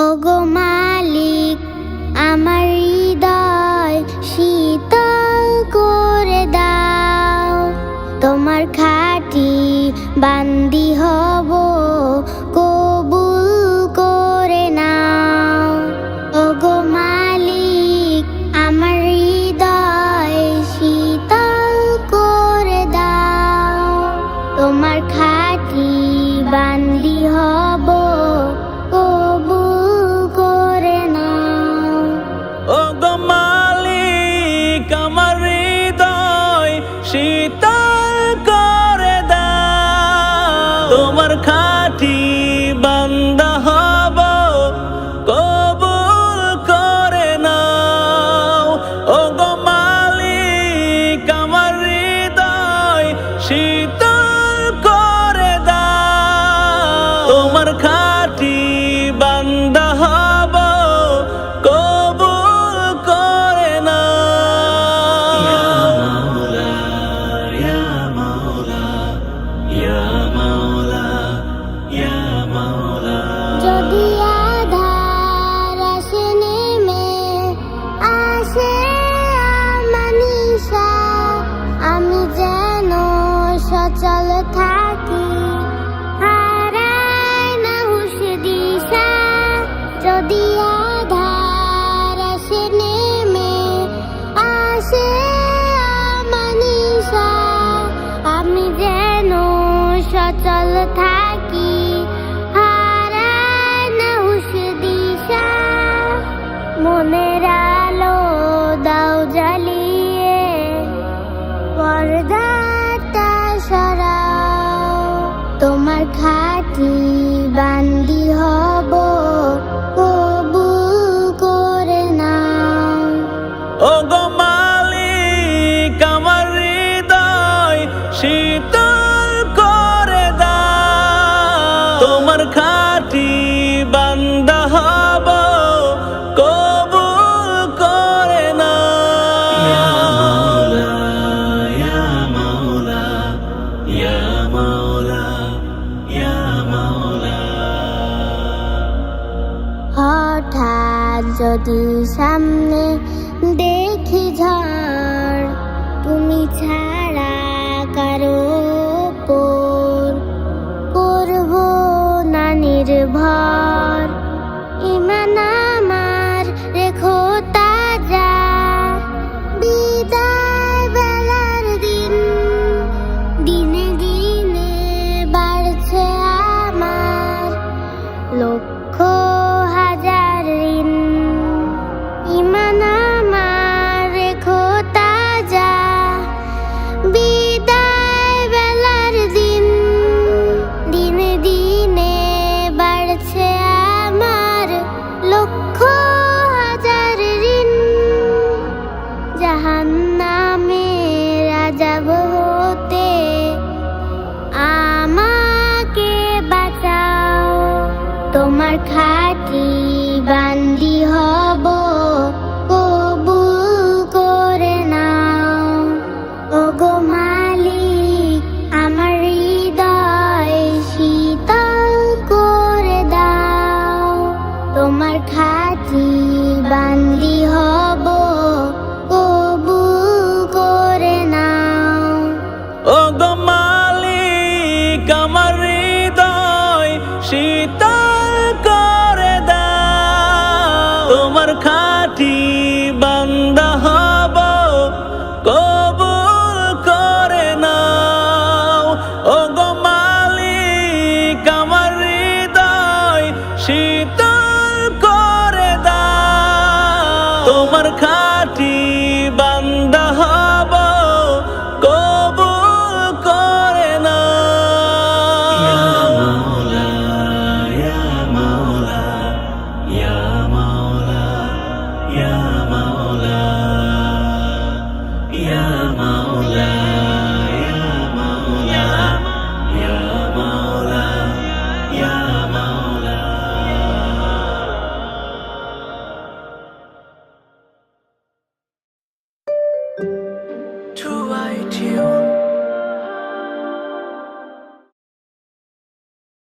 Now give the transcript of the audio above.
ওগো মালিক, আমার হৃদয় শীতল করে দাও। তোমার খাঁটি বান্দি হব, কবুল করে নাও। ওগো মালিক, আমার হৃদয় শীতল করে দাও। তোমার খাঁটি বান্দি হব, কবুল করে নাও। ওগো মালিক, আমার হৃদয় শীতল করে দাও। তোমার খাঁটি বান্দা হব, কবুল করে নাও। ওগো মালিক, আমার হৃদয় শীতল করে দাও। তোমার খাঁটি বান্দা হব, কবুল করে নাও। ইয়া মাওলা, ইয়া মাওলা, ইয়া মাওলা, ইয়া মাওলা। যদি আধার আসে নেমে আসে আমানিশা, আমি যেন সচল থাকি, হারাই না হুঁশ দিশা। যদি আধার আসে নেমে আসে আমানিশা, আমি যেন সচল থাকি, হারাই না হুঁশ দিশা। মনের আলো দাও জ্বালিয়ে, পর্দাটা সরাও। তোমার খাঁটি বান্দি হব, কবুল করে নাও। ওগো মালিক, আমার হৃদয় শীতল করে দাও। তোমার খাঁটি বান্দা হব, কবুল করে নাও। ইয়া মাওলা, ইয়া মাওলা, ইয়া মাওলা, ইয়া মাওলা। হঠাৎ যদি সামনে দেখি ঝড়, তুমি ছাড়া কারো ওপর করব না নির্ভর। ইমান আমার রেখো তাজা, বিদায় বেলার দিন দিনে দিনে বাড়ছে আমার লক্ষ হাজার ঋণ। ইমান আমার রেখো তাজা, বিদায় বেলার দিন দিনে দিনে বাড়ছে আমার লক্ষ হাজার ঋণ। জাহান্নামের আযাব হতে আমাকে বাঁচাও। তোমার খাঁটি বান্দি হব, কবুল করে নাও। ওগো মালিক, আমার হৃদয় শীতল করে দাও। তোমার খাঁটি বান্দি হব,